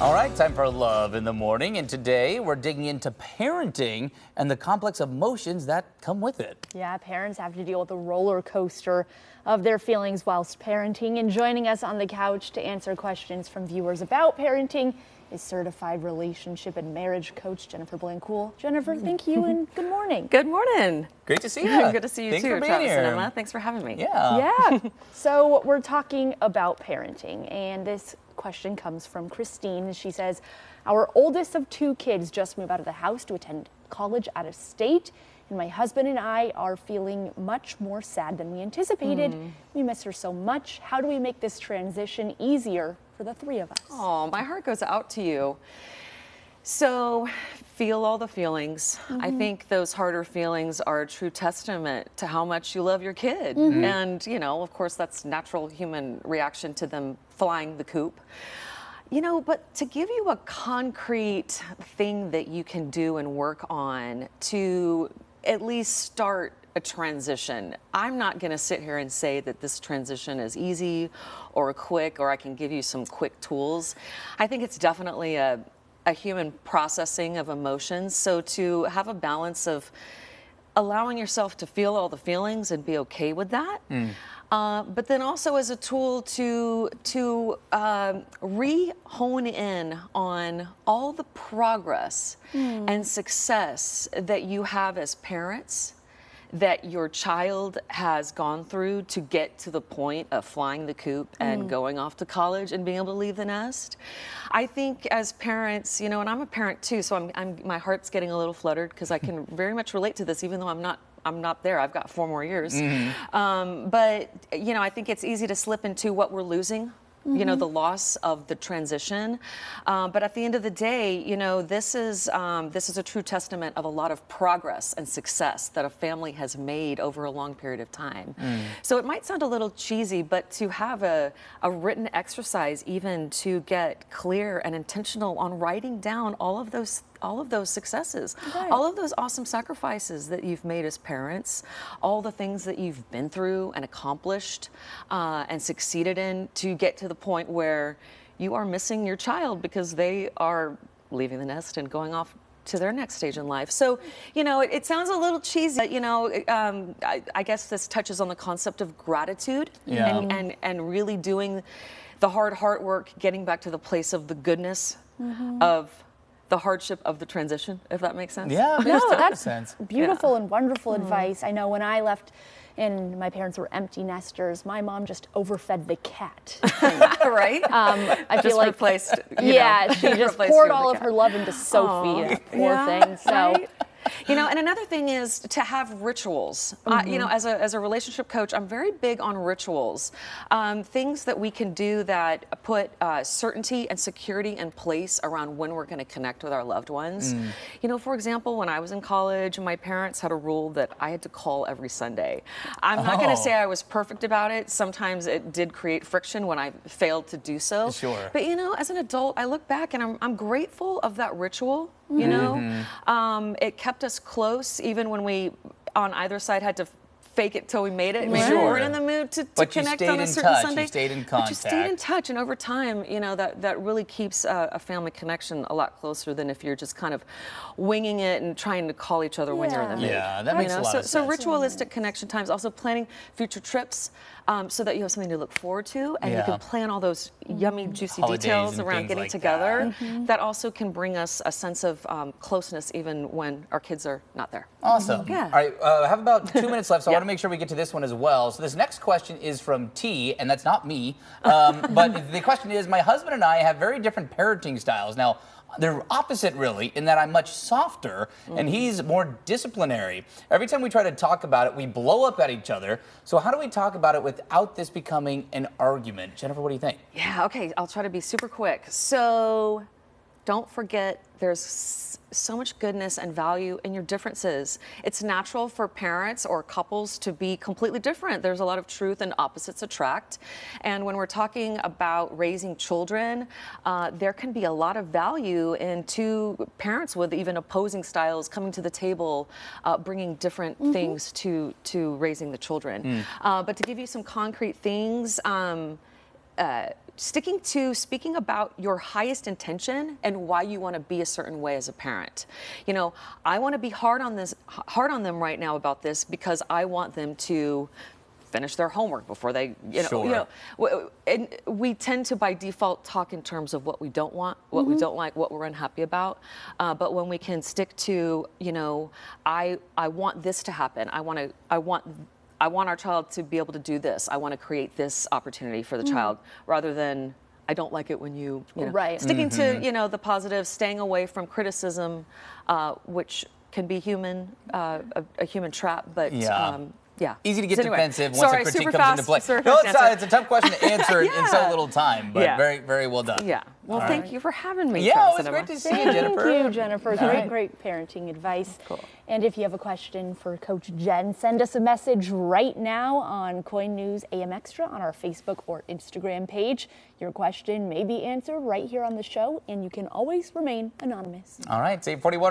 All right, time for Love in the Morning, and today we're digging into parenting and the complex emotions that come with it. Yeah, parents have to deal with a roller coaster of their feelings whilst parenting, and joining us on the couch to answer questions from viewers about parenting is certified relationship and marriage coach Jennifer Blancool. Jennifer, thank you and good morning. Good morning. Great to see you. Good to see you Thanks too, for being Travis here. and Emma. Thanks for having me. Yeah. So we're talking about parenting, and this question comes from Christine. She says, our oldest of 2 kids just moved out of the house to attend college out of state, and my husband and I are feeling much more sad than we anticipated. We miss her so much. How do we make this transition easier for the 3 of us? Oh, my heart goes out to you. So feel all the feelings. I think those harder feelings are a true testament to how much you love your kid. And, you know, of course, that's natural human reaction to them flying the coop. You know, but to give you a concrete thing that you can do and work on to at least start a transition. I'm not going to sit here and say that this transition is easy or quick, or I can give you some quick tools. I think it's definitely a human processing of emotions. So to have a balance of allowing yourself to feel all the feelings and be okay with that. But then also as a tool to re-hone in on all the progress and success that you have as parents, that your child has gone through to get to the point of flying the coop and going off to college and being able to leave the nest. I think as parents, you know, and I'm a parent too, so my heart's getting a little fluttered because I can very much relate to this, even though I'm not there. I've got 4 more years. But, you know, I think it's easy to slip into what we're losing, you know, the loss of the transition. But at the end of the day, you know, this is a true testament of a lot of progress and success that a family has made over a long period of time. So it might sound a little cheesy, but to have a written exercise even to get clear and intentional on writing down all of those successes, all of those awesome sacrifices that you've made as parents, all the things that you've been through and accomplished and succeeded in to get to the point where you are missing your child because they are leaving the nest and going off to their next stage in life. So, you know, it sounds a little cheesy, but, you know, I guess this touches on the concept of gratitude and really doing the hard heart work, getting back to the place of the goodness of the hardship of the transition, if that makes sense. Yeah, No, that's that's beautiful and wonderful advice. I know when I left and my parents were empty nesters, my mom just overfed the cat. Right? I feel like replaced, she just replaced poured you with all the of cat. her love into Sophie, that poor thing. So. Right? You know, and another thing is to have rituals. You know, as a relationship coach, I'm very big on rituals. Things that we can do that put certainty and security in place around when we're going to connect with our loved ones. You know, for example, when I was in college, my parents had a rule that I had to call every Sunday. I'm not going to say I was perfect about it. Sometimes it did create friction when I failed to do so. Sure. But, you know, as an adult, I look back and I'm grateful of that ritual. You know, it kept us close even when we, on either side, had to fake it till we made it. Maybe we weren't in the mood to connect on a certain Sunday. You stayed in But contact. you stayed in touch, and over time, you know, that really keeps a family connection a lot closer than if you're just kind of winging it and trying to call each other when you're in the mood. Yeah, that makes a lot of sense. So ritualistic connection times, also planning future trips so that you have something to look forward to, and you can plan all those yummy, juicy Holidays details and around things getting like together. That also can bring us a sense of closeness even when our kids are not there. Awesome. Yeah. All right, I have about 2 minutes left, so I want to make sure we get to this one as well. So this next question is from T, and that's not me. But the question is, my husband and I have very different parenting styles. Now, they're opposite, really, in that I'm much softer and he's more disciplinary. Every time we try to talk about it, we blow up at each other. So how do we talk about it without this becoming an argument? Jennifer, what do you think? Yeah, okay, I'll try to be super quick. So don't forget there's so much goodness and value in your differences. It's natural for parents or couples to be completely different. There's a lot of truth and opposites attract. And when we're talking about raising children, there can be a lot of value in 2 parents with even opposing styles coming to the table, bringing different things to raising the children. But to give you some concrete things, sticking to speaking about your highest intention and why you want to be a certain way as a parent. You know, I want to be hard on them right now about this because I want them to finish their homework before they, and we tend to by default talk in terms of what we don't want, what we don't like, what we're unhappy about. But when we can stick to, I want this to happen. I want our child to be able to do this. I want to create this opportunity for the child, rather than I don't like it when you know. Right. Sticking to the positive, staying away from criticism, which can be a human trap, but. Yeah. Easy to get So anyway, defensive once sorry, a critique super comes into fast, play. super No, fast answer. it's a tough question to answer in so little time, but Yeah. very, very well done. Yeah. Well, thank you for having me. Yeah, Travis it was and great Emma. to see you, Jennifer. Thank you, Jennifer. All Great, right. great parenting advice. Cool. And if you have a question for Coach Jen, send us a message right now on KOIN News AM Extra on our Facebook or Instagram page. Your question may be answered right here on the show, and you can always remain anonymous. All right, it's 8:41.